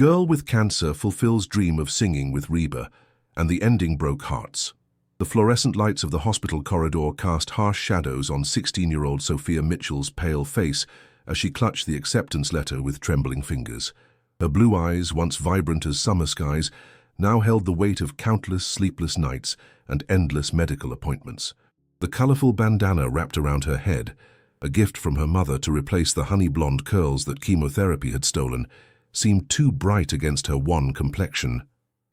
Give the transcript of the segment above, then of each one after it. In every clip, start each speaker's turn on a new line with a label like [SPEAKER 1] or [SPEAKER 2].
[SPEAKER 1] Girl with cancer fulfills dream of singing with Reba, and the ending broke hearts. The fluorescent lights of the hospital corridor cast harsh shadows on 16-year-old Sophia Mitchell's pale face as she clutched the acceptance letter with trembling fingers. Her blue eyes, once vibrant as summer skies, now held the weight of countless sleepless nights and endless medical appointments. The colorful bandana wrapped around her head, a gift from her mother to replace the honey-blonde curls that chemotherapy had stolen, seemed too bright against her wan complexion.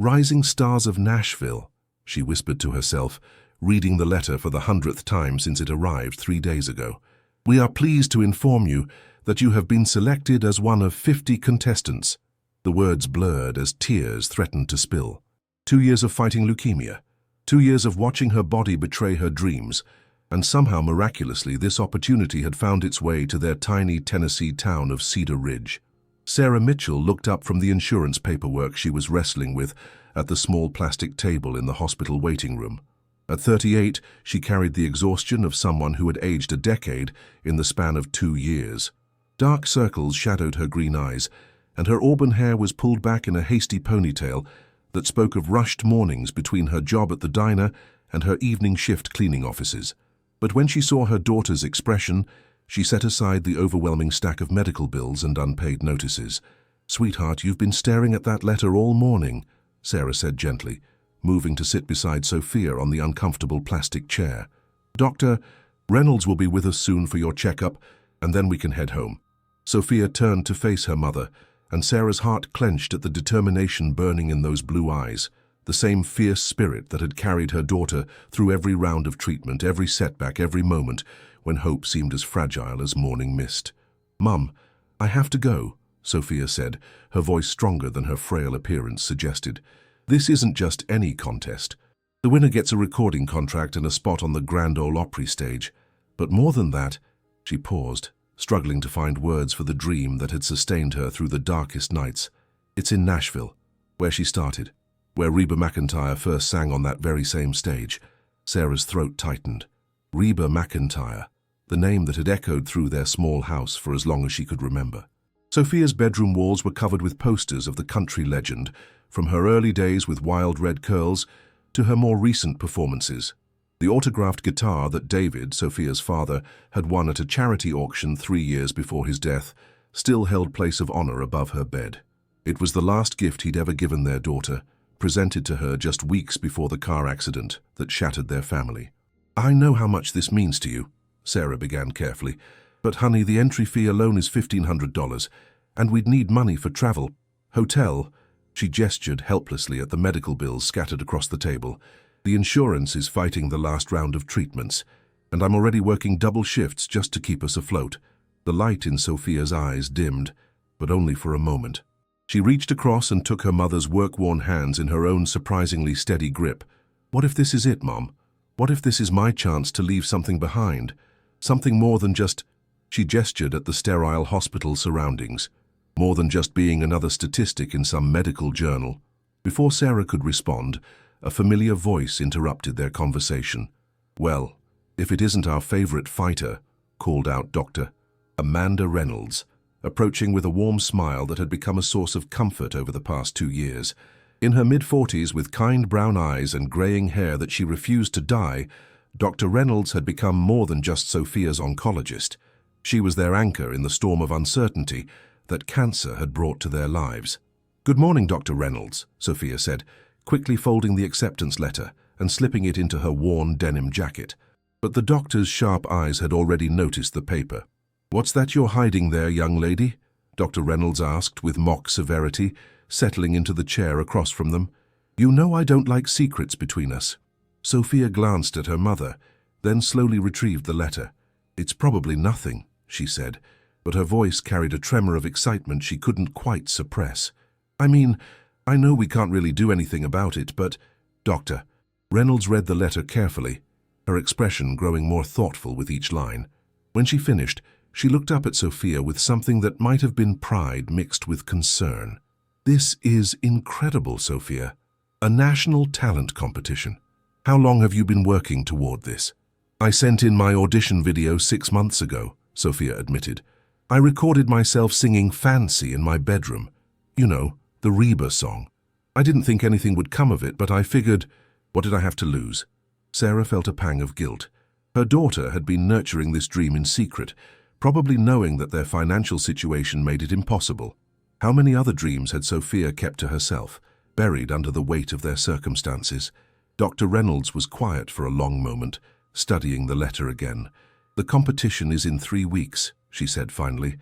[SPEAKER 1] "Rising stars of Nashville," she whispered to herself, reading the letter for the 100th time since it arrived 3 days ago. "We are pleased to inform you that you have been selected as one of 50 contestants." The words blurred as tears threatened to spill. 2 years of fighting leukemia, 2 years of watching her body betray her dreams, and somehow miraculously this opportunity had found its way to their tiny Tennessee town of Cedar Ridge. Sarah Mitchell looked up from the insurance paperwork she was wrestling with at the small plastic table in the hospital waiting room. At 38, she carried the exhaustion of someone who had aged a decade in the span of 2 years. Dark circles shadowed her green eyes, and her auburn hair was pulled back in a hasty ponytail that spoke of rushed mornings between her job at the diner and her evening shift cleaning offices. But when she saw her daughter's expression, she set aside the overwhelming stack of medical bills and unpaid notices. "Sweetheart, you've been staring at that letter all morning," Sarah said gently, moving to sit beside Sophia on the uncomfortable plastic chair. "Dr. Reynolds will be with us soon for your checkup, and then we can head home." Sophia turned to face her mother, and Sarah's heart clenched at the determination burning in those blue eyes, the same fierce spirit that had carried her daughter through every round of treatment, every setback, every moment when hope seemed as fragile as morning mist. "Mum, I have to go," Sophia said, her voice stronger than her frail appearance suggested. "This isn't just any contest. The winner gets a recording contract and a spot on the Grand Ole Opry stage. But more than that," she paused, struggling to find words for the dream that had sustained her through the darkest nights. "It's in Nashville, where she started, where Reba McEntire first sang on that very same stage." Sarah's throat tightened. Reba McEntire, the name that had echoed through their small house for as long as she could remember. Sophia's bedroom walls were covered with posters of the country legend, from her early days with wild red curls to her more recent performances. The autographed guitar that David, Sophia's father, had won at a charity auction 3 years before his death still held place of honor above her bed. It was the last gift he'd ever given their daughter, presented to her just weeks before the car accident that shattered their family. "I know how much this means to you," Sarah began carefully, "but honey, the entry fee alone is $1,500, and we'd need money for travel, hotel." She gestured helplessly at the medical bills scattered across the table. "The insurance is fighting the last round of treatments, and I'm already working double shifts just to keep us afloat." The light in Sophia's eyes dimmed, but only for a moment. She reached across and took her mother's work-worn hands in her own surprisingly steady grip. "What if this is it, Mom? What if this is my chance to leave something behind? Something more than just—" She gestured at the sterile hospital surroundings. "More than just being another statistic in some medical journal." Before Sarah could respond, a familiar voice interrupted their conversation. "Well, if it isn't our favorite fighter," called out Dr. Amanda Reynolds, approaching with a warm smile that had become a source of comfort over the past 2 years. In her mid-40s, with kind brown eyes and graying hair that she refused to dye, Dr. Reynolds had become more than just Sophia's oncologist. She was their anchor in the storm of uncertainty that cancer had brought to their lives. "Good morning, Dr. Reynolds," Sophia said, quickly folding the acceptance letter and slipping it into her worn denim jacket. But the doctor's sharp eyes had already noticed the paper. "What's that you're hiding there, young lady?" Dr. Reynolds asked with mock severity, settling into the chair across from them. "You know I don't like secrets between us." Sophia glanced at her mother, then slowly retrieved the letter. "It's probably nothing," she said, but her voice carried a tremor of excitement she couldn't quite suppress. "I mean, I know we can't really do anything about it, but—" "Doctor." Reynolds read the letter carefully, her expression growing more thoughtful with each line. When she finished, she looked up at Sophia with something that might have been pride mixed with concern. "This is incredible, Sophia. A national talent competition. How long have you been working toward this?" "I sent in my audition video 6 months ago," Sophia admitted. "I recorded myself singing Fancy in my bedroom. You know, The Reba song. I didn't think anything would come of it, but I figured, what did I have to lose? Sarah felt a pang of guilt. Her daughter had been nurturing this dream in secret, probably knowing that their financial situation made it impossible. How many other dreams had Sophia kept to herself, buried under the weight of their circumstances? Dr. Reynolds was quiet for a long moment, studying the letter again. "The competition is in 3 weeks," she said finally.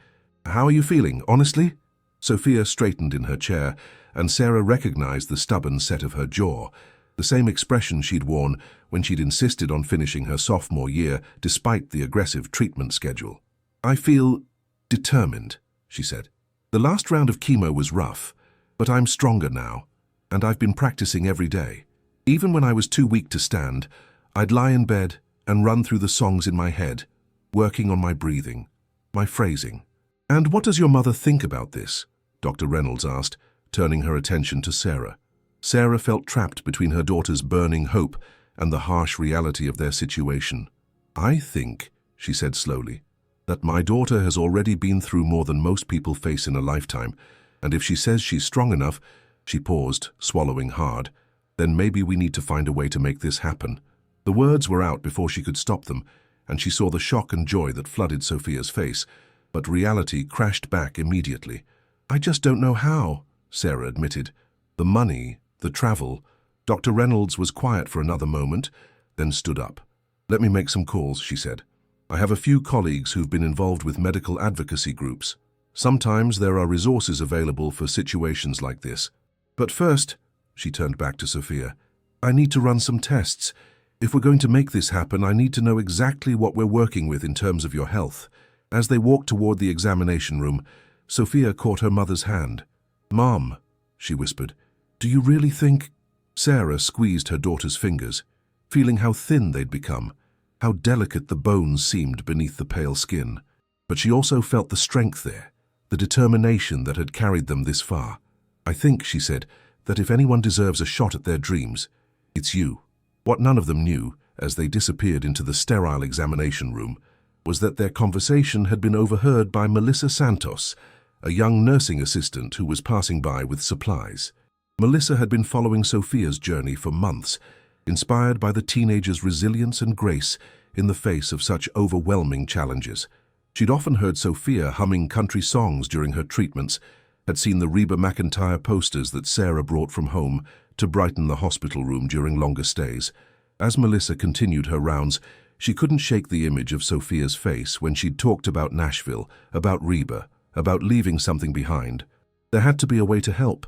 [SPEAKER 1] "How are you feeling, honestly?" Sophia straightened in her chair, and Sarah recognized the stubborn set of her jaw, the same expression she'd worn when she'd insisted on finishing her sophomore year despite the aggressive treatment schedule. "I feel determined," she said. "The last round of chemo was rough, but I'm stronger now, and I've been practicing every day. Even when I was too weak to stand, I'd lie in bed and run through the songs in my head, working on my breathing, my phrasing." "And what does your mother think about this?" Dr. Reynolds asked, turning her attention to Sarah. Sarah felt trapped between her daughter's burning hope and the harsh reality of their situation. "I think," she said slowly, "that my daughter has already been through more than most people face in a lifetime, and if she says she's strong enough," she paused, swallowing hard, "then maybe we need to find a way to make this happen." The words were out before she could stop them, and she saw the shock and joy that flooded Sophia's face, but reality crashed back immediately. "I just don't know how," Sarah admitted. "The money, the travel." Dr. Reynolds was quiet for another moment, then stood up. "Let me make some calls," she said. "I have a few colleagues who've been involved with medical advocacy groups. Sometimes there are resources available for situations like this. But first," she turned back to Sophia, "I need to run some tests. If we're going to make this happen, I need to know exactly what we're working with in terms of your health." As they walked toward the examination room, Sophia caught her mother's hand. "Mom," she whispered, "do you really think—" Sarah squeezed her daughter's fingers, feeling how thin they'd become, how delicate the bones seemed beneath the pale skin. But she also felt the strength there, the determination that had carried them this far. "I think," she said, "that if anyone deserves a shot at their dreams, it's you." What none of them knew, as they disappeared into the sterile examination room, was that their conversation had been overheard by Melissa Santos, a young nursing assistant who was passing by with supplies. Melissa had been following Sophia's journey for months, inspired by the teenager's resilience and grace in the face of such overwhelming challenges. She'd often heard Sophia humming country songs during her treatments, had seen the Reba McEntire posters that Sarah brought from home to brighten the hospital room during longer stays. As Melissa continued her rounds, she couldn't shake the image of Sophia's face when she'd talked about Nashville, about Reba, about leaving something behind. There had to be a way to help.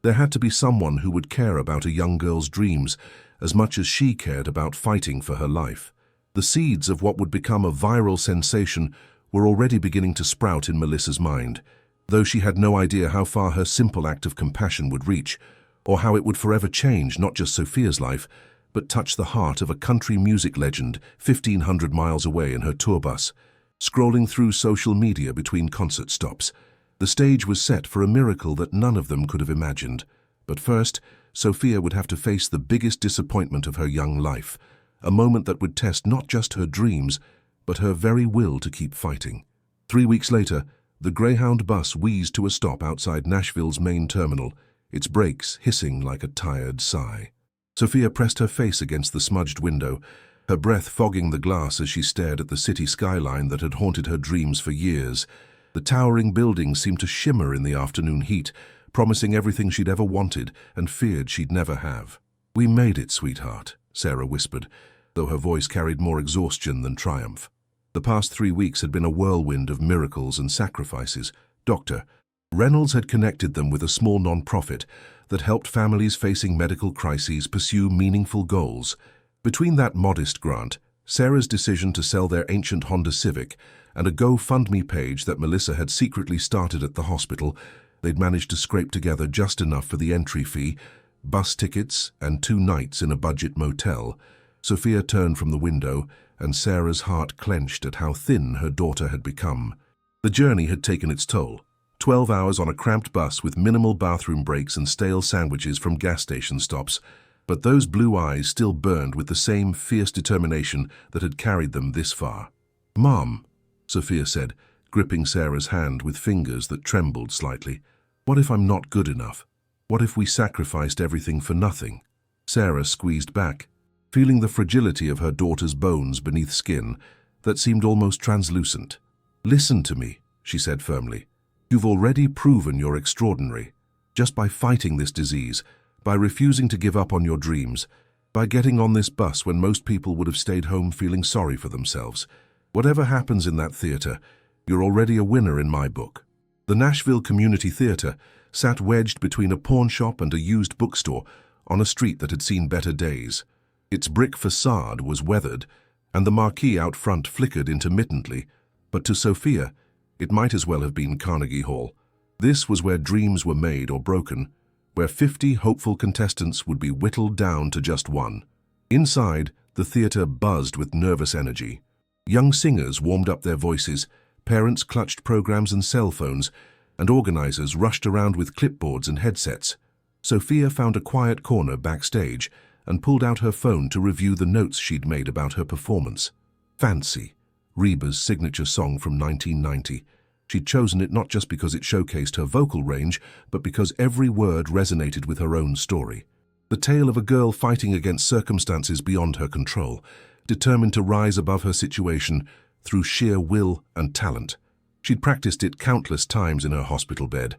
[SPEAKER 1] There had to be someone who would care about a young girl's dreams as much as she cared about fighting for her life. The seeds of what would become a viral sensation were already beginning to sprout in Melissa's mind, though she had no idea how far her simple act of compassion would reach, or how it would forever change not just Sophia's life, but touch the heart of a country music legend 1,500 miles away in her tour bus. Scrolling through social media between concert stops, the stage was set for a miracle that none of them could have imagined. But first, Sophia would have to face the biggest disappointment of her young life, a moment that would test not just her dreams, but her very will to keep fighting. 3 weeks later, the Greyhound bus wheezed to a stop outside Nashville's main terminal, its brakes hissing like a tired sigh. Sophia pressed her face against the smudged window, her breath fogging the glass as she stared at the city skyline that had haunted her dreams for years. The towering buildings seemed to shimmer in the afternoon heat, promising everything she'd ever wanted and feared she'd never have. "We made it, sweetheart," Sarah whispered, though her voice carried more exhaustion than triumph. The past 3 weeks had been a whirlwind of miracles and sacrifices. Dr. Reynolds had connected them with a small non-profit that helped families facing medical crises pursue meaningful goals. Between that modest grant, Sarah's decision to sell their ancient Honda Civic, and a GoFundMe page that Melissa had secretly started at the hospital, they'd managed to scrape together just enough for the entry fee, bus tickets, and 2 nights in a budget motel. Sophia turned from the window, and Sarah's heart clenched at how thin her daughter had become. The journey had taken its toll. 12 hours on a cramped bus with minimal bathroom breaks and stale sandwiches from gas station stops, but those blue eyes still burned with the same fierce determination that had carried them this far. "Mom," Sophia said, gripping Sarah's hand with fingers that trembled slightly, "what if I'm not good enough?" What if we sacrificed everything for nothing? Sarah squeezed back, feeling the fragility of her daughter's bones beneath skin that seemed almost translucent. "Listen to me," she said firmly. "You've already proven you're extraordinary. Just by fighting this disease, by refusing to give up on your dreams, by getting on this bus when most people would have stayed home feeling sorry for themselves. Whatever happens in that theater, you're already a winner in my book." The Nashville Community Theater sat wedged between a pawn shop and a used bookstore on a street that had seen better days. Its brick facade was weathered, and the marquee out front flickered intermittently, but to Sophia, it might as well have been Carnegie Hall. This was where dreams were made or broken, where 50 hopeful contestants would be whittled down to just one. Inside, the theater buzzed with nervous energy. Young singers warmed up their voices, parents clutched programs and cell phones, and organizers rushed around with clipboards and headsets. Sophia found a quiet corner backstage and pulled out her phone to review the notes she'd made about her performance. Fancy, Reba's signature song from 1990. She'd chosen it not just because it showcased her vocal range, but because every word resonated with her own story. The tale of a girl fighting against circumstances beyond her control, determined to rise above her situation through sheer will and talent. She'd practiced it countless times in her hospital bed,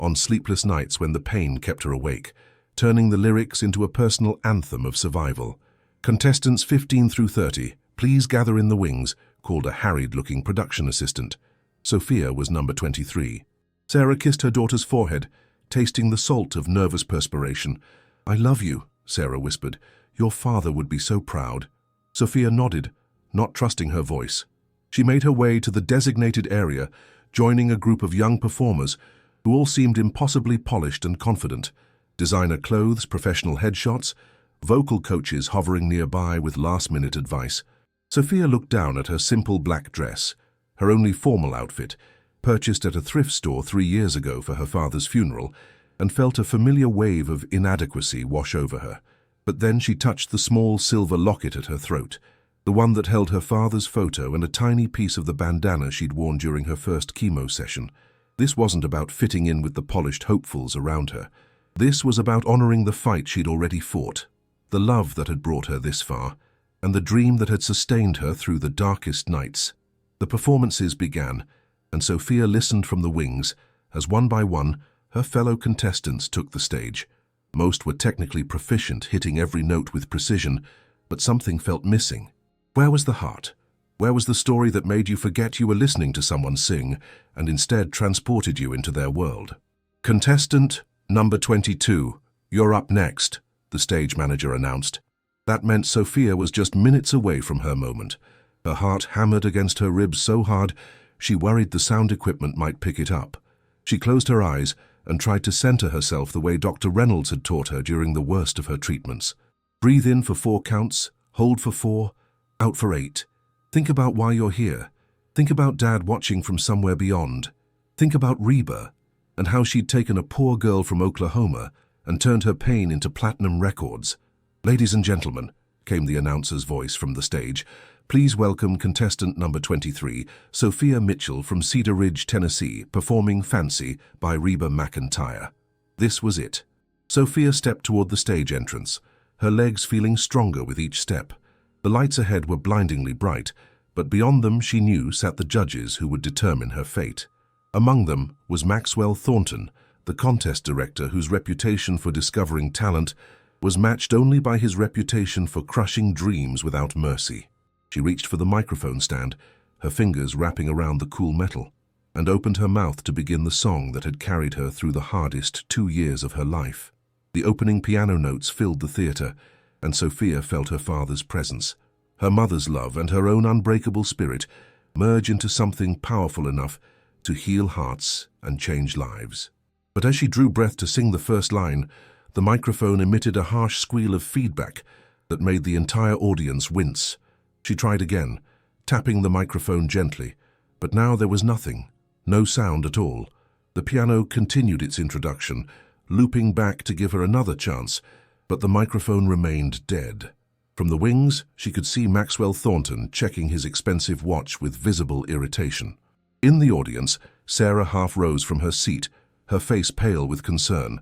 [SPEAKER 1] on sleepless nights when the pain kept her awake, turning the lyrics into a personal anthem of survival. Contestants 15 through 30, please gather in the wings, called a harried-looking production assistant. Sophia was number 23. Sarah kissed her daughter's forehead, tasting the salt of nervous perspiration. "I love you," Sarah whispered. "Your father would be so proud." Sophia nodded, not trusting her voice. She made her way to the designated area, joining a group of young performers who all seemed impossibly polished and confident. Designer clothes, professional headshots, vocal coaches hovering nearby with last-minute advice. Sophia looked down at her simple black dress, her only formal outfit, purchased at a thrift store 3 years ago for her father's funeral, and felt a familiar wave of inadequacy wash over her. But then she touched the small silver locket at her throat, the one that held her father's photo and a tiny piece of the bandana she'd worn during her first chemo session. This wasn't about fitting in with the polished hopefuls around her. This was about honoring the fight she'd already fought, the love that had brought her this far, and the dream that had sustained her through the darkest nights. The performances began, and Sophia listened from the wings as one by one her fellow contestants took the stage. Most were technically proficient, hitting every note with precision, but something felt missing. Where was the heart? Where was the story that made you forget you were listening to someone sing and instead transported you into their world? "Contestant number 22, you're up next," the stage manager announced. That meant Sophia was just minutes away from her moment. Her heart hammered against her ribs so hard she worried the sound equipment might pick it up. She closed her eyes and tried to center herself the way Dr. Reynolds had taught her during the worst of her treatments. Breathe in for 4 counts, hold for 4, out for 8. Think about why you're here. Think about Dad watching from somewhere beyond. Think about Reba and how she'd taken a poor girl from Oklahoma and turned her pain into platinum records. "Ladies and gentlemen," came the announcer's voice from the stage, "please welcome contestant number 23, Sophia Mitchell from Cedar Ridge, Tennessee, performing Fancy by Reba McEntire." This was it. Sophia stepped toward the stage entrance, her legs feeling stronger with each step. The lights ahead were blindingly bright, but beyond them she knew sat the judges who would determine her fate. Among them was Maxwell Thornton, the contest director whose reputation for discovering talent was matched only by his reputation for crushing dreams without mercy. She reached for the microphone stand, her fingers wrapping around the cool metal, and opened her mouth to begin the song that had carried her through the hardest 2 years of her life. The opening piano notes filled the theater, and Sophia felt her father's presence. Her mother's love and her own unbreakable spirit merge into something powerful enough to heal hearts and change lives. But as she drew breath to sing the first line, the microphone emitted a harsh squeal of feedback that made the entire audience wince. She tried again, tapping the microphone gently, but now there was nothing, no sound at all. The piano continued its introduction, looping back to give her another chance, but the microphone remained dead. From the wings, she could see Maxwell Thornton checking his expensive watch with visible irritation. In the audience, Sarah half rose from her seat, her face pale with concern.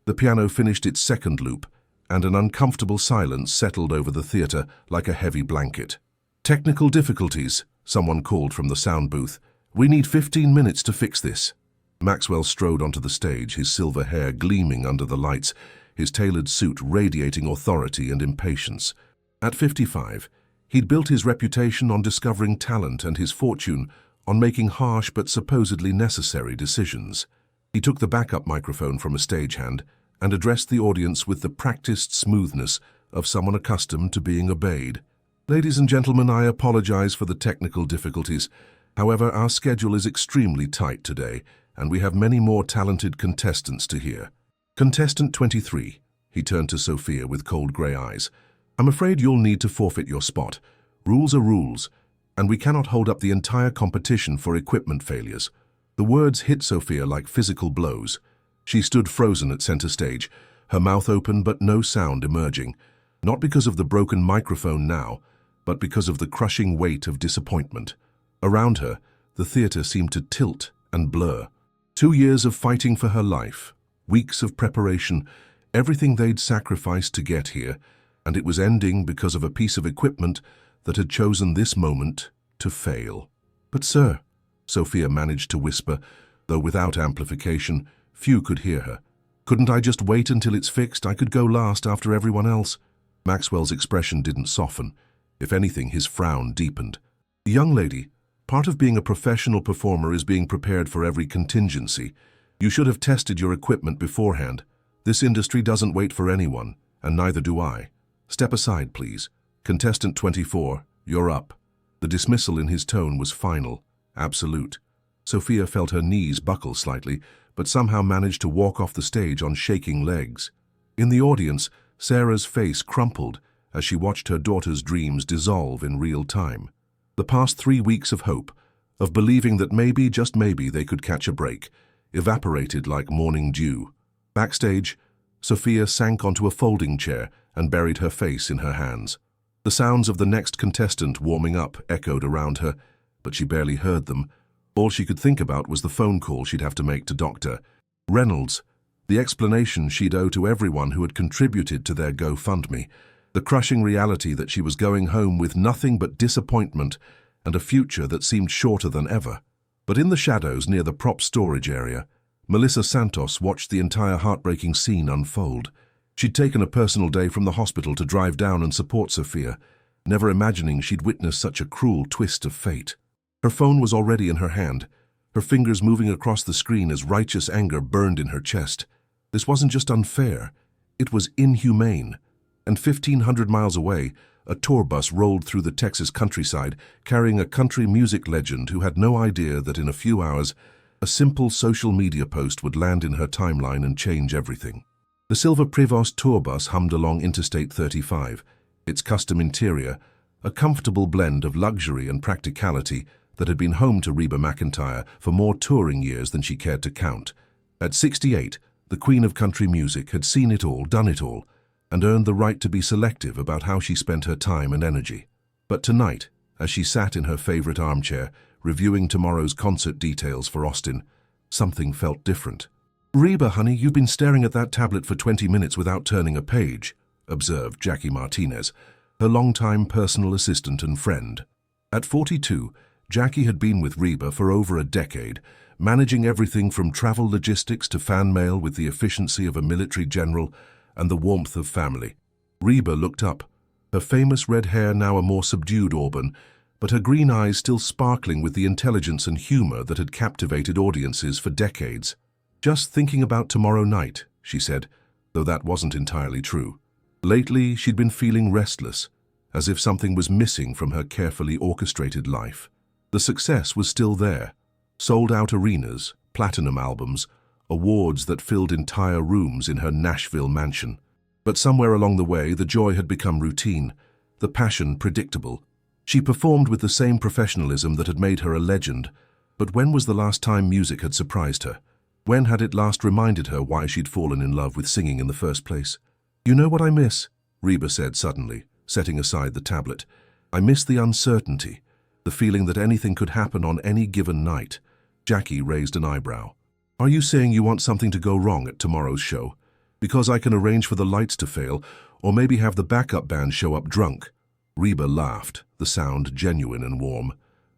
[SPEAKER 1] The piano finished its second loop, and an uncomfortable silence settled over the theater like a heavy blanket. "Technical difficulties," someone called from the sound booth. "We need 15 minutes to fix this." Maxwell strode onto the stage, his silver hair gleaming under the lights, his tailored suit radiating authority and impatience. At 55, he'd built his reputation on discovering talent and his fortune on making harsh but supposedly necessary decisions. He took the backup microphone from a stagehand and addressed the audience with the practiced smoothness of someone accustomed to being obeyed. "Ladies and gentlemen, I apologize for the technical difficulties. However, our schedule is extremely tight today, and we have many more talented contestants to hear. Contestant 23, he turned to Sophia with cold grey eyes. "I'm afraid you'll need to forfeit your spot. Rules are rules, and we cannot hold up the entire competition for equipment failures." The words hit Sophia like physical blows. She stood frozen at center stage, her mouth open but no sound emerging, not because of the broken microphone now, but because of the crushing weight of disappointment. Around her, the theater seemed to tilt and blur. 2 years of fighting for her life, weeks of preparation, everything they'd sacrificed to get here, and it was ending because of a piece of equipment that had chosen this moment to fail. "But sir," Sophia managed to whisper, though without amplification, few could hear her. "Couldn't I just wait until it's fixed? I could go last after everyone else." Maxwell's expression didn't soften. If anything, his frown deepened. "Young lady, part of being a professional performer is being prepared for every contingency. You should have tested your equipment beforehand. This industry doesn't wait for anyone, and neither do I. Step aside, please. Contestant 24, you're up." The dismissal in his tone was final, absolute. Sophia felt her knees buckle slightly, but somehow managed to walk off the stage on shaking legs. In the audience, Sarah's face crumpled as she watched her daughter's dreams dissolve in real time. The past 3 weeks of hope, of believing that maybe, just maybe, they could catch a break, evaporated like morning dew. Backstage, Sophia sank onto a folding chair and buried her face in her hands. The sounds of the next contestant warming up echoed around her, but she barely heard them. All she could think about was the phone call she'd have to make to Dr. Reynolds, the explanation she'd owe to everyone who had contributed to their GoFundMe, the crushing reality that she was going home with nothing but disappointment and a future that seemed shorter than ever. But in the shadows near the prop storage area, Melissa Santos watched the entire heartbreaking scene unfold. She'd taken a personal day from the hospital to drive down and support Sophia, never imagining she'd witness such a cruel twist of fate. Her phone was already in her hand, her fingers moving across the screen as righteous anger burned in her chest. This wasn't just unfair, it was inhumane. And 1,500 miles away, a tour bus rolled through the Texas countryside, carrying a country music legend who had no idea that in a few hours, a simple social media post would land in her timeline and change everything. The silver Prevost tour bus hummed along Interstate 35, its custom interior, a comfortable blend of luxury and practicality that had been home to Reba McEntire for more touring years than she cared to count. At 68, the queen of country music had seen it all, done it all, and earned the right to be selective about how she spent her time and energy. But tonight, as she sat in her favorite armchair, reviewing tomorrow's concert details for Austin, something felt different. "Reba, honey, you've been staring at that tablet for 20 minutes without turning a page," observed Jackie Martinez, her longtime personal assistant and friend. At 42, Jackie had been with Reba for over a decade, managing everything from travel logistics to fan mail with the efficiency of a military general and the warmth of family. Reba looked up, her famous red hair now a more subdued auburn, but her green eyes still sparkling with the intelligence and humor that had captivated audiences for decades. "Just thinking about tomorrow night," she said, though that wasn't entirely true. Lately, she'd been feeling restless, as if something was missing from her carefully orchestrated life. The success was still there. Sold-out arenas, platinum albums, awards that filled entire rooms in her Nashville mansion. But somewhere along the way, the joy had become routine, the passion predictable. She performed with the same professionalism that had made her a legend, but when was the last time music had surprised her? When had it last reminded her why she'd fallen in love with singing in the first place? "You know what I miss?" Reba said suddenly, setting aside the tablet. "I miss the uncertainty, the feeling that anything could happen on any given night." Jackie raised an eyebrow. "Are you saying you want something to go wrong at tomorrow's show?" Because I can arrange for the lights to fail, or maybe have the backup band show up drunk. Reba laughed, the sound genuine and warm.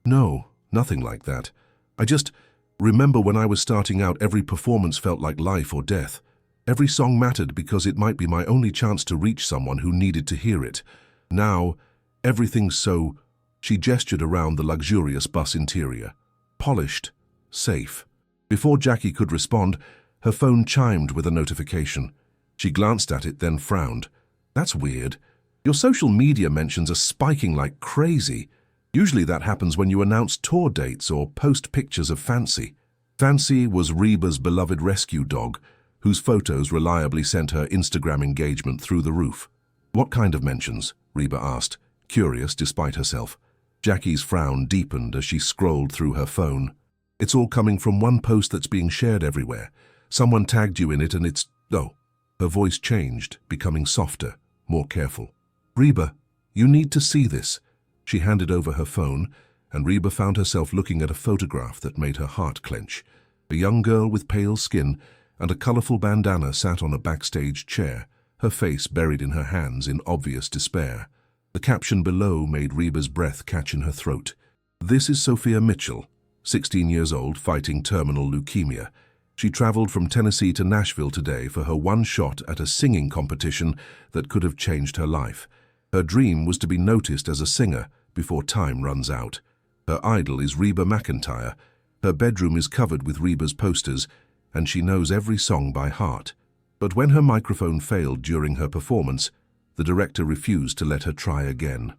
[SPEAKER 1] No, nothing like that. I just remember when I was starting out, every performance felt like life or death. Every song mattered because it might be my only chance to reach someone who needed to hear it. Now, everything's so... She gestured around the luxurious bus interior. Polished, safe. Before Jackie could respond, her phone chimed with a notification. She glanced at it, then frowned. That's weird. Your social media mentions are spiking like crazy. Usually that happens when you announce tour dates or post pictures of Fancy. Fancy was Reba's beloved rescue dog, whose photos reliably sent her Instagram engagement through the roof. What kind of mentions? Reba asked, curious despite herself. Jackie's frown deepened as she scrolled through her phone. It's all coming from one post that's being shared everywhere. Someone tagged you in it and it's... Oh. Her voice changed, becoming softer, more careful. Reba, you need to see this. She handed over her phone, and Reba found herself looking at a photograph that made her heart clench. A young girl with pale skin and a colorful bandana sat on a backstage chair, her face buried in her hands in obvious despair. The caption below made Reba's breath catch in her throat. This is Sophia Mitchell, 16 years old, fighting terminal leukemia. She traveled from Tennessee to Nashville today for her one shot at a singing competition that could have changed her life. Her dream was to be noticed as a singer before time runs out. Her idol is Reba McEntire. Her bedroom is covered with Reba's posters, and she knows every song by heart. But when her microphone failed during her performance, the director refused to let her try again.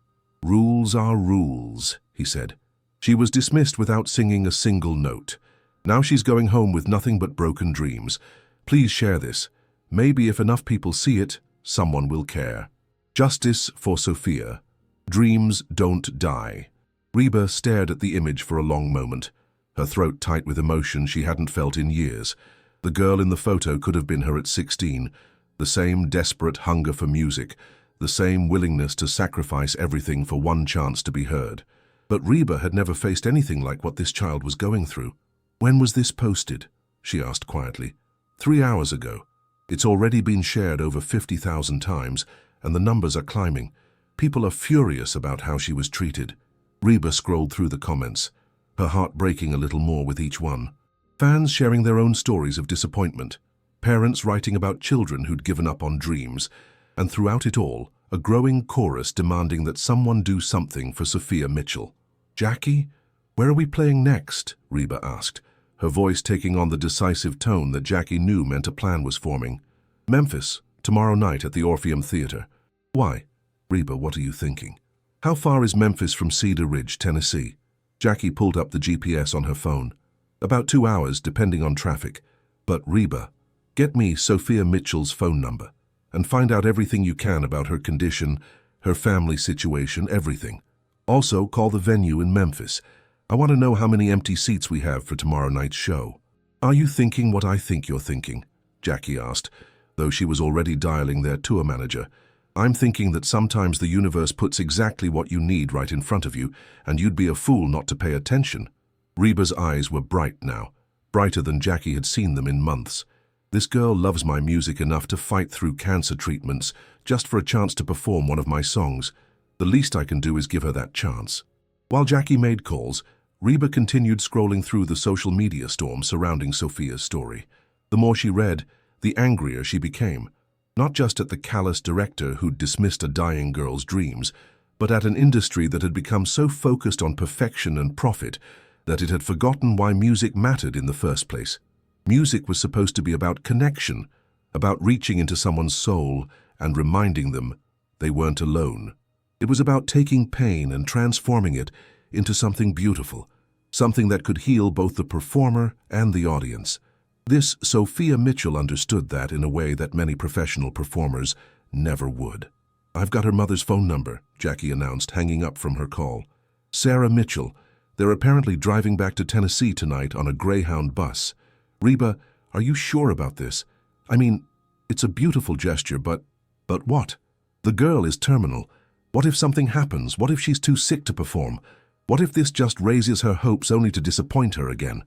[SPEAKER 1] Rules are rules, he said. She was dismissed without singing a single note. Now she's going home with nothing but broken dreams. Please share this. Maybe if enough people see it, someone will care. Justice for Sophia. Dreams don't die. Reba stared at the image for a long moment, her throat tight with emotion she hadn't felt in years. The girl in the photo could have been her at 16. The same desperate hunger for music, the same willingness to sacrifice everything for one chance to be heard. But Reba had never faced anything like what this child was going through. When was this posted? She asked quietly. 3 hours ago. It's already been shared over 50,000 times, and the numbers are climbing. People are furious about how she was treated. Reba scrolled through the comments, her heart breaking a little more with each one. Fans sharing their own stories of disappointment, parents writing about children who'd given up on dreams, and throughout it all, a growing chorus demanding that someone do something for Sophia Mitchell. Jackie, where are we playing next? Reba asked, her voice taking on the decisive tone that Jackie knew meant a plan was forming. Memphis, tomorrow night at the Orpheum Theater. Why? Reba, what are you thinking? How far is Memphis from Cedar Ridge, Tennessee? Jackie pulled up the GPS on her phone. About 2 hours, depending on traffic. But Reba, get me Sophia Mitchell's phone number and find out everything you can about her condition, her family situation, everything. Also, call the venue in Memphis. I want to know how many empty seats we have for tomorrow night's show. Are you thinking what I think you're thinking? Jackie asked, though she was already dialing their tour manager. I'm thinking that sometimes the universe puts exactly what you need right in front of you, and you'd be a fool not to pay attention. Reba's eyes were bright now, brighter than Jackie had seen them in months. This girl loves my music enough to fight through cancer treatments just for a chance to perform one of my songs. The least I can do is give her that chance. While Jackie made calls, Reba continued scrolling through the social media storm surrounding Sophia's story. The more she read, the angrier she became, not just at the callous director who'd dismissed a dying girl's dreams, but at an industry that had become so focused on perfection and profit that it had forgotten why music mattered in the first place. Music was supposed to be about connection, about reaching into someone's soul and reminding them they weren't alone. It was about taking pain and transforming it into something beautiful, something that could heal both the performer and the audience. This Sophia Mitchell understood that in a way that many professional performers never would. I've got her mother's phone number, Jackie announced, hanging up from her call. Sarah Mitchell. They're apparently driving back to Tennessee tonight on a Greyhound bus. Reba, are you sure about this? I mean, it's a beautiful gesture, but what? The girl is terminal. What if something happens? What if she's too sick to perform? What if this just raises her hopes only to disappoint her again?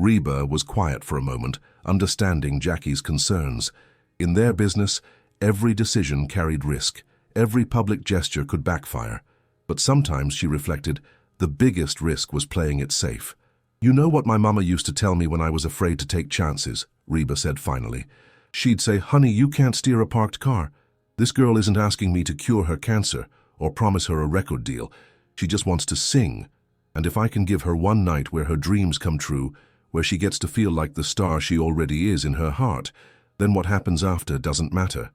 [SPEAKER 1] Reba was quiet for a moment, understanding Jackie's concerns. In their business, every decision carried risk. Every public gesture could backfire. But sometimes, she reflected, the biggest risk was playing it safe. "You know what my mama used to tell me when I was afraid to take chances," Reba said finally. "She'd say, 'Honey, you can't steer a parked car. This girl isn't asking me to cure her cancer or promise her a record deal. She just wants to sing. And if I can give her one night where her dreams come true, where she gets to feel like the star she already is in her heart, then what happens after doesn't matter.'"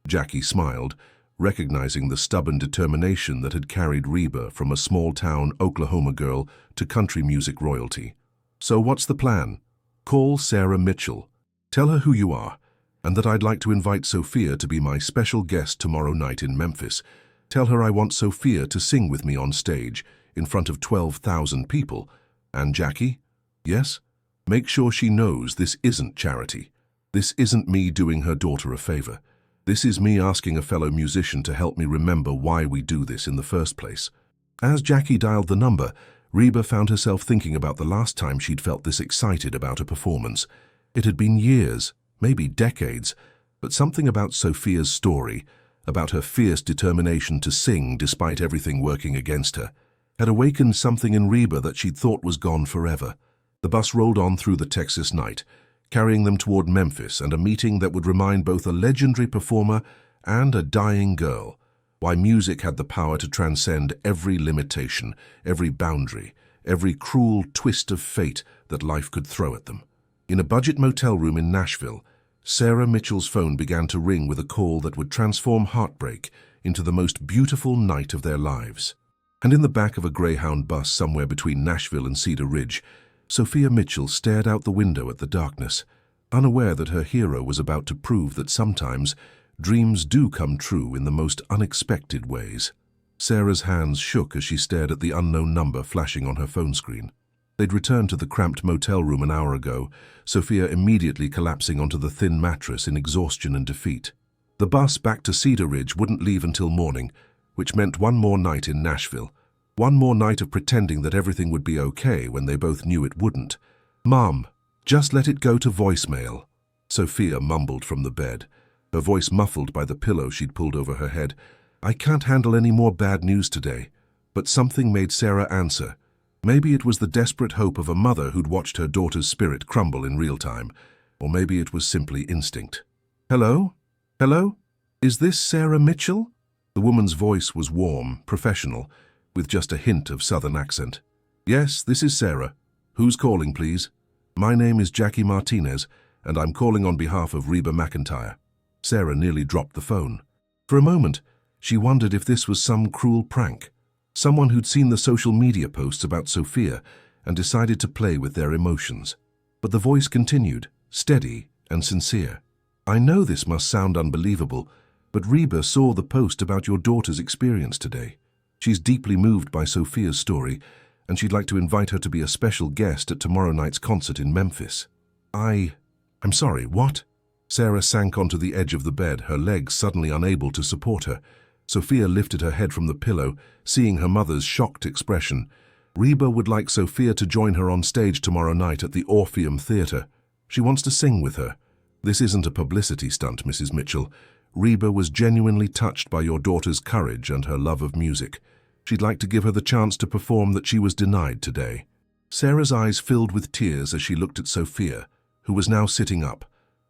[SPEAKER 1] Jackie smiled, recognizing the stubborn determination that had carried Reba from a small-town Oklahoma girl to country music royalty. "So what's the plan?" "Call Sarah Mitchell. Tell her who you are, and that I'd like to invite Sophia to be my special guest tomorrow night in Memphis. Tell her I want Sophia to sing with me on stage, in front of 12,000 people. And Jackie?" "Yes? Make sure she knows this isn't charity. This isn't me doing her daughter a favor. This is me asking a fellow musician to help me remember why we do this in the first place." As Jackie dialed the number, Reba found herself thinking about the last time she'd felt this excited about a performance. It had been years, maybe decades, but something about Sophia's story, about her fierce determination to sing despite everything working against her, had awakened something in Reba that she'd thought was gone forever. The bus rolled on through the Texas night, carrying them toward Memphis and a meeting that would remind both a legendary performer and a dying girl why music had the power to transcend every limitation, every boundary, every cruel twist of fate that life could throw at them. In a budget motel room in Nashville, Sarah Mitchell's phone began to ring with a call that would transform heartbreak into the most beautiful night of their lives. And in the back of a Greyhound bus somewhere between Nashville and Cedar Ridge, Sophia Mitchell stared out the window at the darkness, unaware that her hero was about to prove that sometimes dreams do come true in the most unexpected ways. Sarah's hands shook as she stared at the unknown number flashing on her phone screen. They'd returned to the cramped motel room an hour ago, Sophia immediately collapsing onto the thin mattress in exhaustion and defeat. The bus back to Cedar Ridge wouldn't leave until morning, which meant one more night in Nashville. One more night of pretending that everything would be okay when they both knew it wouldn't. "Mom, just let it go to voicemail," Sophia mumbled from the bed, her voice muffled by the pillow she'd pulled over her head. "I can't handle any more bad news today." But something made Sarah answer. Maybe it was the desperate hope of a mother who'd watched her daughter's spirit crumble in real time, or maybe it was simply instinct. "Hello? Hello? Is this Sarah Mitchell?" The woman's voice was warm, professional, with just a hint of southern accent. "Yes, this is Sarah. Who's calling, please?" "My name is Jackie Martinez, and I'm calling on behalf of Reba McEntire." Sarah nearly dropped the phone. For a moment, she wondered if this was some cruel prank. Someone who'd seen the social media posts about Sophia and decided to play with their emotions. But the voice continued, steady and sincere. "I know this must sound unbelievable, but Reba saw the post about your daughter's experience today. She's deeply moved by Sophia's story, and she'd like to invite her to be a special guest at tomorrow night's concert in Memphis." I'm sorry, what?" Sarah sank onto the edge of the bed, her legs suddenly unable to support her. Sophia lifted her head from the pillow, seeing her mother's shocked expression. "Reba would like Sophia to join her on stage tomorrow night at the Orpheum Theatre. She wants to sing with her. This isn't a publicity stunt, Mrs. Mitchell. Reba was genuinely touched by your daughter's courage and her love of music. She'd like to give her the chance to perform that she was denied today." Sarah's eyes filled with tears as she looked at Sophia, who was now sitting up,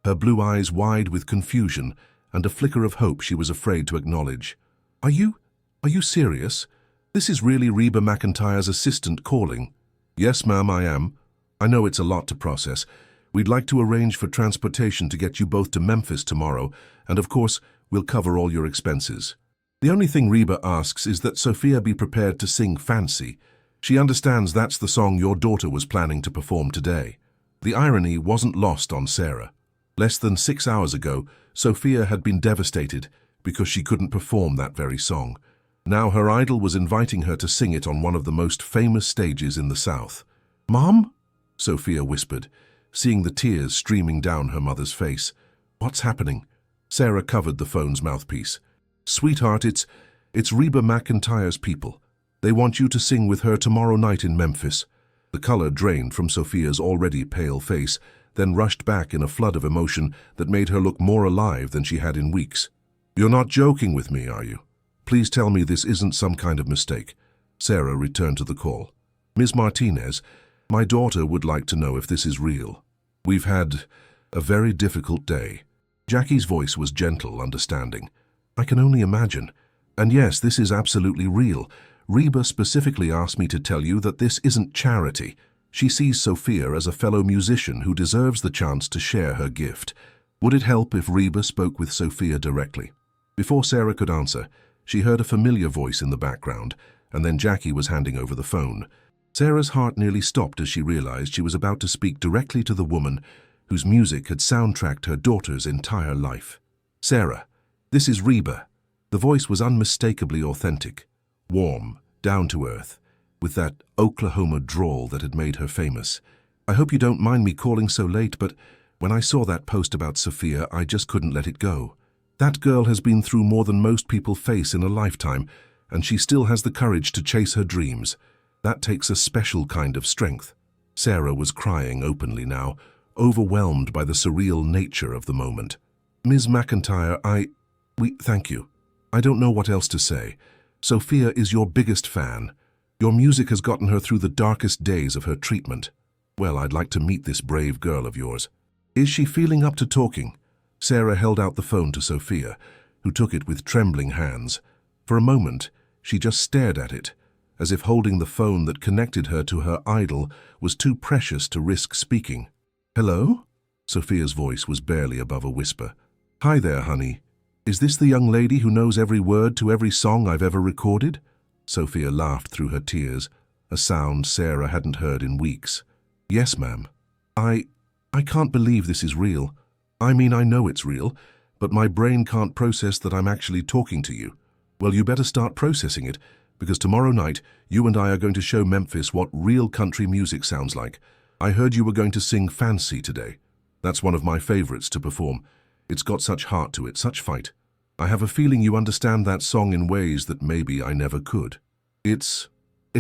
[SPEAKER 1] her blue eyes wide with confusion and a flicker of hope she was afraid to acknowledge. Are you serious? This is really Reba McEntire's assistant calling." "Yes, ma'am, I am. I know it's a lot to process. We'd like to arrange for transportation to get you both to Memphis tomorrow, and of course, we'll cover all your expenses. The only thing Reba asks is that Sophia be prepared to sing Fancy. She understands that's the song your daughter was planning to perform today." The irony wasn't lost on Sarah. Less than 6 hours ago, Sophia had been devastated because she couldn't perform that very song. Now her idol was inviting her to sing it on one of the most famous stages in the South. "Mom?" Sophia whispered, seeing the tears streaming down her mother's face. "What's happening?" Sarah covered the phone's mouthpiece. "Sweetheart, it's Reba McEntire's people. They want you to sing with her tomorrow night in Memphis." The color drained from Sophia's already pale face, then rushed back in a flood of emotion that made her look more alive than she had in weeks. "You're not joking with me, are you? Please tell me this isn't some kind of mistake." Sarah returned to the call. "Ms. Martinez, my daughter would like to know if this is real. We've had a very difficult day." Jackie's voice was gentle, understanding. "I can only imagine. And yes, this is absolutely real. Reba specifically asked me to tell you that this isn't charity. She sees Sophia as a fellow musician who deserves the chance to share her gift. Would it help if Reba spoke with Sophia directly?" Before Sarah could answer, she heard a familiar voice in the background, and then Jackie was handing over the phone. Sarah's heart nearly stopped as she realized she was about to speak directly to the woman whose music had soundtracked her daughter's entire life. "Sarah, this is Reba." The voice was unmistakably authentic, warm, down to earth, with that Oklahoma drawl that had made her famous. "I hope you don't mind me calling so late, but when I saw that post about Sophia, I just couldn't let it go. That girl has been through more than most people face in a lifetime, and she still has the courage to chase her dreams. That takes a special kind of strength." Sarah was crying openly now, overwhelmed by the surreal nature of the moment. "Ms. McIntyre, thank you. I don't know what else to say. Sophia is your biggest fan. Your music has gotten her through the darkest days of her treatment. Well, I'd like to meet this brave girl of yours. Is she feeling up to talking?" Sarah held out the phone to Sophia, who took it with trembling hands. For a moment, she just stared at it, as if holding the phone that connected her to her idol was too precious to risk speaking. "Hello?" Sophia's voice was barely above a whisper. "Hi there, honey. Is this the young lady who knows every word to every song I've ever recorded?" Sophia laughed through her tears, a sound Sarah hadn't heard in weeks. "Yes, ma'am. I can't believe this is real. I mean, I know it's real, but my brain can't process that I'm actually talking to you. Well, you better start processing it, because tomorrow night you and I are going to show Memphis what real country music sounds like. I heard you were going to sing Fancy today. That's one of my favorites to perform. It's got such heart to it, such fight. I have a feeling you understand that song in ways that maybe I never could. It's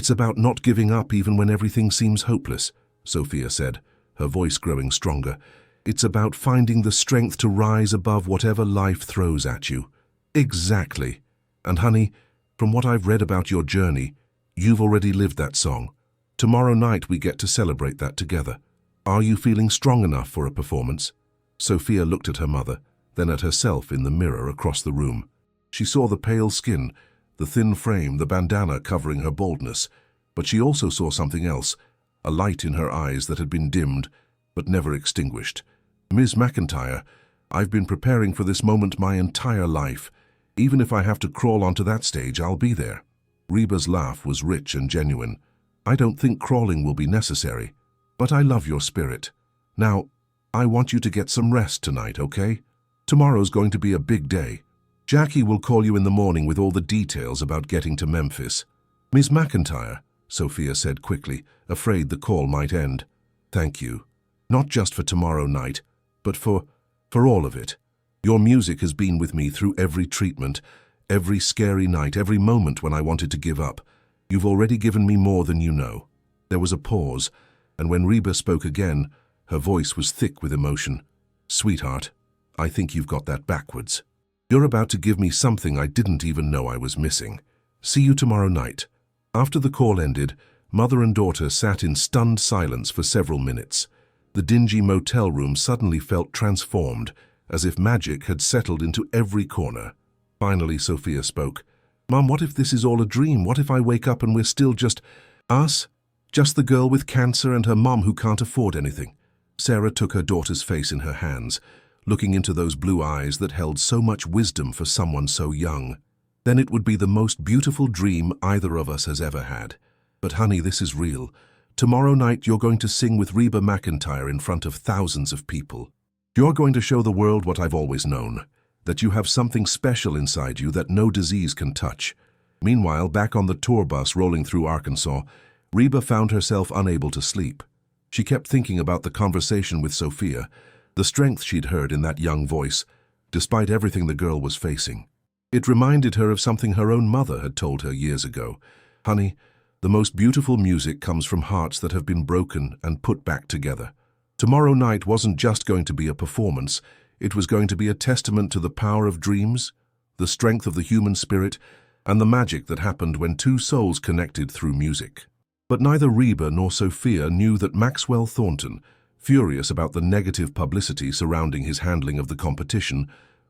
[SPEAKER 1] about not giving up even when everything seems hopeless," Sophia said, her voice growing stronger. "It's about finding the strength to rise above whatever life throws at you." "Exactly. And honey, from what I've read about your journey, you've already lived that song. Tomorrow night we get to celebrate that together. Are you feeling strong enough for a performance?" Sophia looked at her mother, then at herself in the mirror across the room. She saw the pale skin, the thin frame, the bandana covering her baldness, but she also saw something else, a light in her eyes that had been dimmed but never extinguished. "Ms. McIntyre, I've been preparing for this moment my entire life. Even if I have to crawl onto that stage, I'll be there." Reba's laugh was rich and genuine. "I don't think crawling will be necessary, but I love your spirit. Now, I want you to get some rest tonight, okay? Tomorrow's going to be a big day. Jackie will call you in the morning with all the details about getting to Memphis." "Ms. McIntyre," Sophia said quickly, afraid the call might end. "Thank you. Not just for tomorrow night, but for all of it. Your music has been with me through every treatment, every scary night, every moment when I wanted to give up. You've already given me more than you know." There was a pause, and when Reba spoke again, her voice was thick with emotion. "Sweetheart, I think you've got that backwards. You're about to give me something I didn't even know I was missing. See you tomorrow night." After the call ended, mother and daughter sat in stunned silence for several minutes. The dingy motel room suddenly felt transformed, as if magic had settled into every corner. Finally, Sophia spoke. "Mom, what if this is all a dream? What if I wake up and we're still just us? Just the girl with cancer and her mom who can't afford anything?" Sarah took her daughter's face in her hands, looking into those blue eyes that held so much wisdom for someone so young. "Then it would be the most beautiful dream either of us has ever had. But honey, this is real. Tomorrow night you're going to sing with Reba McIntyre in front of thousands of people. You're going to show the world what I've always known, that you have something special inside you that no disease can touch." Meanwhile, back on the tour bus rolling through Arkansas, Reba found herself unable to sleep. She kept thinking about the conversation with Sophia, the strength she'd heard in that young voice, despite everything the girl was facing. It reminded her of something her own mother had told her years ago. "Honey, the most beautiful music comes from hearts that have been broken and put back together. Tomorrow night wasn't just going to be a performance, it was going to be a testament to the power of dreams, the strength of the human spirit, and the magic that happened when two souls connected through music. But neither Reba nor Sophia knew that Maxwell Thornton, furious about the negative publicity surrounding his handling of the competition,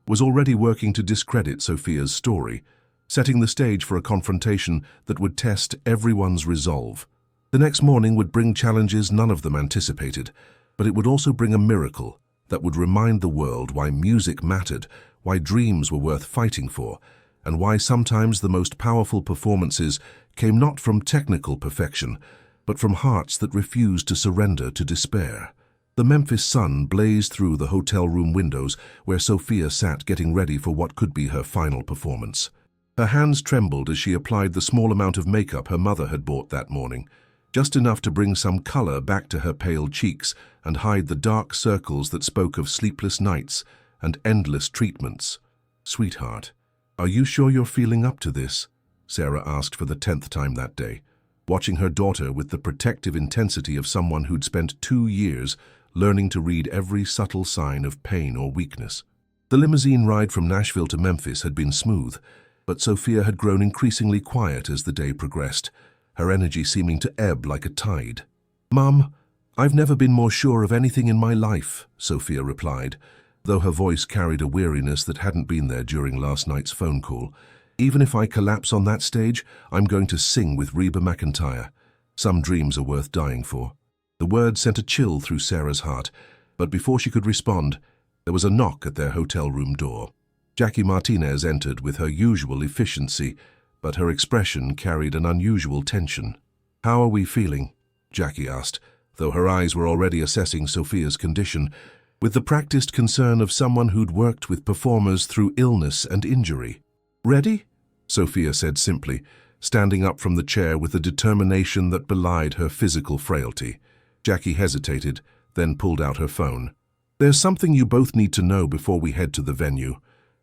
[SPEAKER 1] was already working to discredit Sophia's story, setting the stage for a confrontation that would test everyone's resolve. The next morning would bring challenges none of them anticipated, but it would also bring a miracle that would remind the world why music mattered, why dreams were worth fighting for, and why sometimes the most powerful performances came not from technical perfection, but from hearts that refused to surrender to despair. The Memphis sun blazed through the hotel room windows where Sophia sat getting ready for what could be her final performance. Her hands trembled as she applied the small amount of makeup her mother had bought that morning, just enough to bring some color back to her pale cheeks and hide the dark circles that spoke of sleepless nights and endless treatments. "Sweetheart, are you sure you're feeling up to this?" Sarah asked for the 10th time that day, watching her daughter with the protective intensity of someone who'd spent 2 years learning to read every subtle sign of pain or weakness. The limousine ride from Nashville to Memphis had been smooth, but Sophia had grown increasingly quiet as the day progressed, her energy seeming to ebb like a tide. "Mum, I've never been more sure of anything in my life," Sophia replied, though her voice carried a weariness that hadn't been there during last night's phone call. "Even if I collapse on that stage, I'm going to sing with Reba McEntire. Some dreams are worth dying for." The word sent a chill through Sarah's heart, but before she could respond, there was a knock at their hotel room door. Jackie Martinez entered with her usual efficiency, but her expression carried an unusual tension. "How are we feeling?" Jackie asked, though her eyes were already assessing Sophia's condition, with the practiced concern of someone who'd worked with performers through illness and injury. "Ready?" Sophia said simply, standing up from the chair with a determination that belied her physical frailty. Jackie hesitated, then pulled out her phone. "There's something you both need to know before we head to the venue.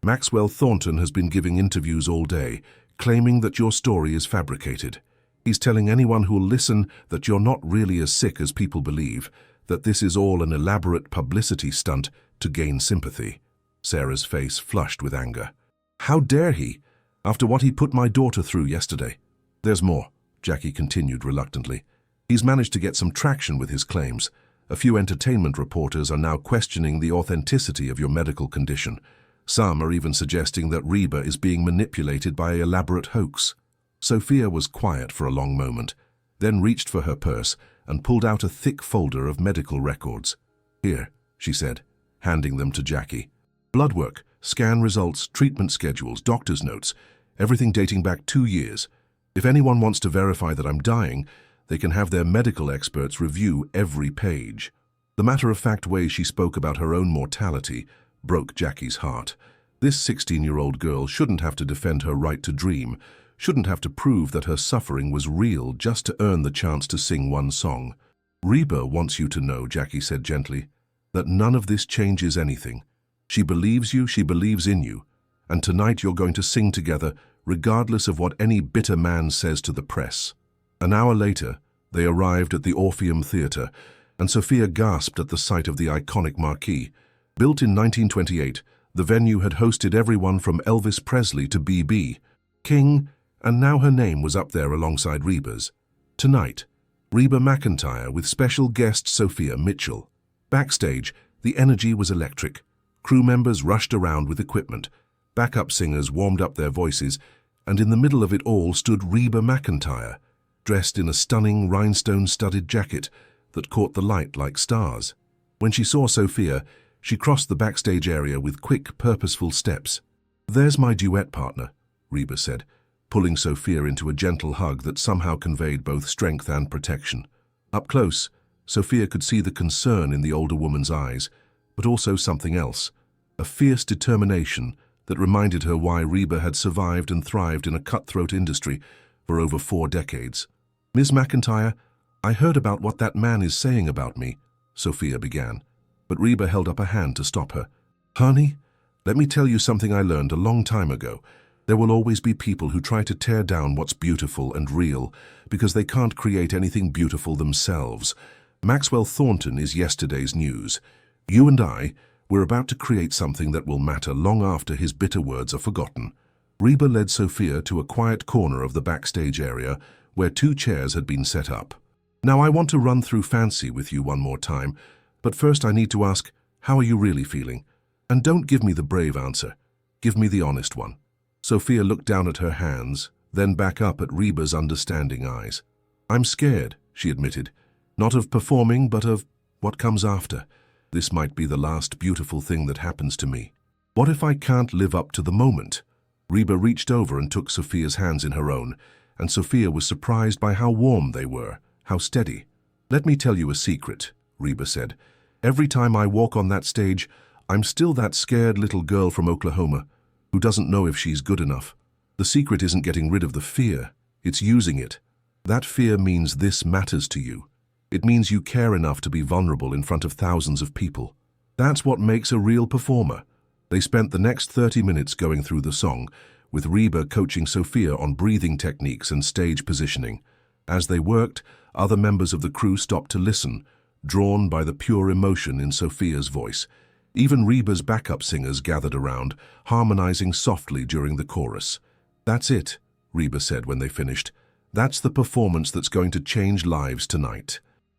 [SPEAKER 1] Maxwell Thornton has been giving interviews all day, claiming that your story is fabricated. He's telling anyone who'll listen that you're not really as sick as people believe, that this is all an elaborate publicity stunt to gain sympathy." Sarah's face flushed with anger. "How dare he, after what he put my daughter through yesterday?" "There's more," Jackie continued reluctantly. "He's managed to get some traction with his claims. A few entertainment reporters are now questioning the authenticity of your medical condition. Some are even suggesting that Reba is being manipulated by an elaborate hoax." Sophia was quiet for a long moment, then reached for her purse and pulled out a thick folder of medical records. "Here," she said, handing them to Jackie. "Blood work, scan results, treatment schedules, doctor's notes, everything dating back 2 years. If anyone wants to verify that I'm dying, they can have their medical experts review every page." The matter-of-fact way she spoke about her own mortality broke Jackie's heart. This 16-year-old girl shouldn't have to defend her right to dream, shouldn't have to prove that her suffering was real just to earn the chance to sing one song. "Reba wants you to know," Jackie said gently, "that none of this changes anything. She believes you, she believes in you, and tonight you're going to sing together regardless of what any bitter man says to the press." An hour later, they arrived at the Orpheum Theatre, and Sophia gasped at the sight of the iconic marquee. Built in 1928, the venue had hosted everyone from Elvis Presley to B.B. King, and now her name was up there alongside Reba's. Tonight, Reba McEntire with special guest Sophia Mitchell. Backstage, the energy was electric. Crew members rushed around with equipment. Backup singers warmed up their voices, and in the middle of it all stood Reba McEntire, dressed in a stunning rhinestone-studded jacket that caught the light like stars. When she saw Sophia, she crossed the backstage area with quick, purposeful steps. "There's my duet partner," Reba said, pulling Sophia into a gentle hug that somehow conveyed both strength and protection. Up close, Sophia could see the concern in the older woman's eyes, but also something else, a fierce determination that reminded her why Reba had survived and thrived in a cutthroat industry for over 4 decades. "Ms. McEntire, I heard about what that man is saying about me," Sophia began, but Reba held up a hand to stop her. "Honey, let me tell you something I learned a long time ago. There will always be people who try to tear down what's beautiful and real because they can't create anything beautiful themselves. Maxwell Thornton is yesterday's news. You and I, we're about to create something that will matter long after his bitter words are forgotten. Reba led Sophia to a quiet corner of the backstage area where 2 chairs had been set up. Now I want to run through Fancy with you one more time, but first I need to ask, how are you really feeling? And don't give me the brave answer. Give me the honest one. Sophia looked down at her hands, then back up at Reba's understanding eyes. I'm scared, she admitted. Not of performing, but of what comes after. This might be the last beautiful thing that happens to me. What if I can't live up to the moment? Reba reached over and took Sophia's hands in her own, and Sophia was surprised by how warm they were, how steady. Let me tell you a secret, Reba said. Every time I walk on that stage, I'm still that scared little girl from Oklahoma who doesn't know if she's good enough. The secret isn't getting rid of the fear, it's using it. That fear means this matters to you. It means you care enough to be vulnerable in front of thousands of people. That's what makes a real performer. They spent the next 30 minutes going through the song, with Reba coaching Sophia on breathing techniques and stage positioning. As they worked, other members of the crew stopped to listen, drawn by the pure emotion in Sophia's voice. Even Reba's backup singers gathered around, harmonizing softly during the chorus. That's it, Reba said when they finished. That's the performance that's going to change lives tonight.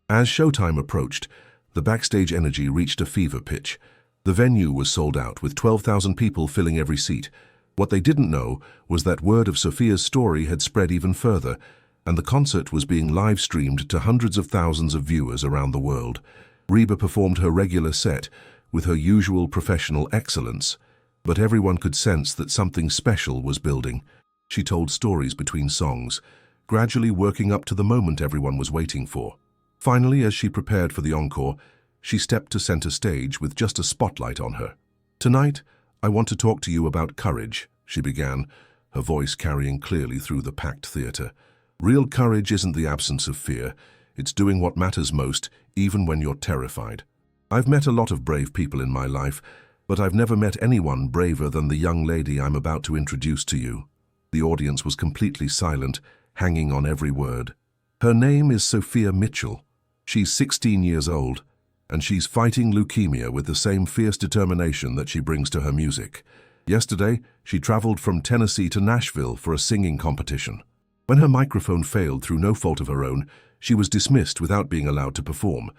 [SPEAKER 1] As showtime approached, the backstage energy reached a fever pitch. The venue was sold out, with 12,000 people filling every seat. What they didn't know was that word of Sophia's story had spread even further, and the concert was being live-streamed to hundreds of thousands of viewers around the world. Reba performed her regular set, with her usual professional excellence, but everyone could sense that something special was building. She told stories between songs, gradually working up to the moment everyone was waiting for. Finally, as she prepared for the encore, she stepped to center stage with just a spotlight on her. Tonight, I want to talk to you about courage, she began, her voice carrying clearly through the packed theater. Real courage isn't the absence of fear. It's doing what matters most, even when you're terrified. I've met a lot of brave people in my life, but I've never met anyone braver than the young lady I'm about to introduce to you. The audience was completely silent, hanging on every word. Her name is Sophia Mitchell. She's 16 years old, and she's fighting leukemia with the same fierce determination that she brings to her music. Yesterday, she traveled from Tennessee to Nashville for a singing competition. When her microphone failed through no fault of her own, she was dismissed without being allowed to perform.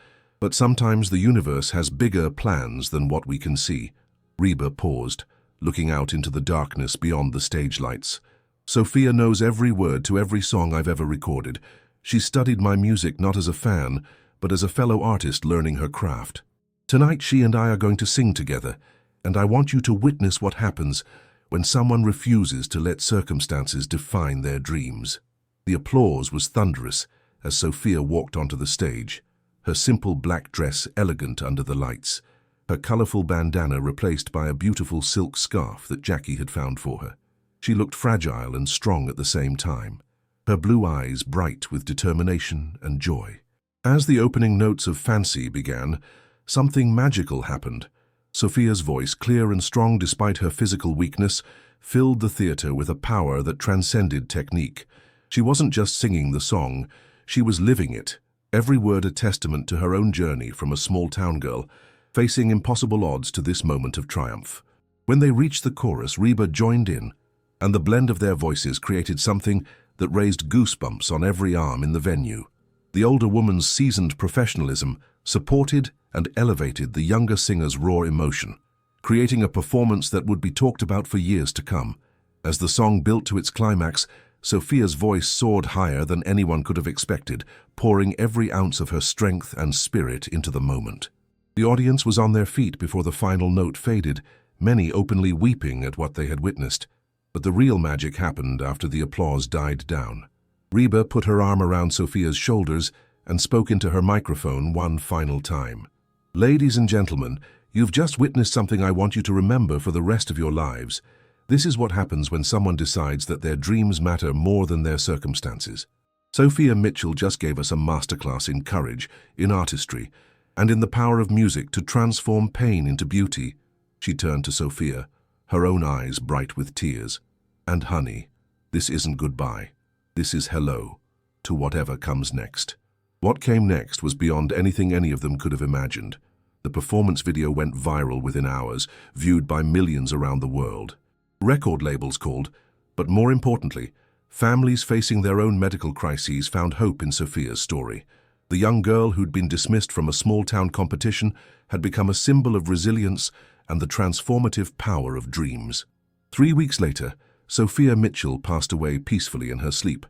[SPEAKER 1] But sometimes the universe has bigger plans than what we can see. Reba paused, looking out into the darkness beyond the stage lights. Sophia knows every word to every song I've ever recorded. She's studied my music not as a fan, but as a fellow artist learning her craft. Tonight she and I are going to sing together, and I want you to witness what happens when someone refuses to let circumstances define their dreams. The applause was thunderous as Sophia walked onto the stage, her simple black dress elegant under the lights, her colorful bandana replaced by a beautiful silk scarf that Jackie had found for her. She looked fragile and strong at the same time, her blue eyes bright with determination and joy. As the opening notes of Fancy began, something magical happened. Sophia's voice, clear and strong despite her physical weakness, filled the theater with a power that transcended technique. She wasn't just singing the song, she was living it, every word a testament to her own journey from a small-town girl, facing impossible odds to this moment of triumph. When they reached the chorus, Reba joined in, and the blend of their voices created something that raised goosebumps on every arm in the venue. The older woman's seasoned professionalism supported and elevated the younger singer's raw emotion, creating a performance that would be talked about for years to come. As the song built to its climax, Sophia's voice soared higher than anyone could have expected, pouring every ounce of her strength and spirit into the moment. The audience was on their feet before the final note faded, many openly weeping at what they had witnessed. But the real magic happened after the applause died down. Reba put her arm around Sophia's shoulders and spoke into her microphone one final time. Ladies and gentlemen, you've just witnessed something I want you to remember for the rest of your lives. This is what happens when someone decides that their dreams matter more than their circumstances. Sophia Mitchell just gave us a masterclass in courage, in artistry, and in the power of music to transform pain into beauty. She turned to Sophia, her own eyes bright with tears. And honey, this isn't goodbye. This is hello to whatever comes next. What came next was beyond anything any of them could have imagined. The performance video went viral within hours, viewed by millions around the world. Record labels called, but more importantly, families facing their own medical crises found hope in Sophia's story. The young girl who'd been dismissed from a small-town competition had become a symbol of resilience and the transformative power of dreams. 3 weeks later, Sophia Mitchell passed away peacefully in her sleep,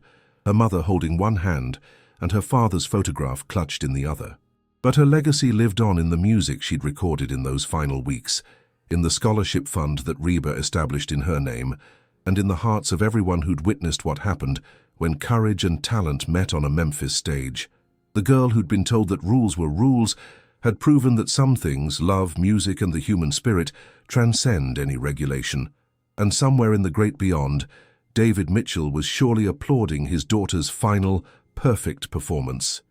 [SPEAKER 1] her mother holding one hand and her father's photograph clutched in the other. But her legacy lived on in the music she'd recorded in those final weeks, in the scholarship fund that Reba established in her name, and in the hearts of everyone who'd witnessed what happened when courage and talent met on a Memphis stage. The girl who'd been told that rules were rules had proven that some things, love, music, and the human spirit, transcend any regulation. And somewhere in the great beyond, David Mitchell was surely applauding his daughter's final, perfect performance.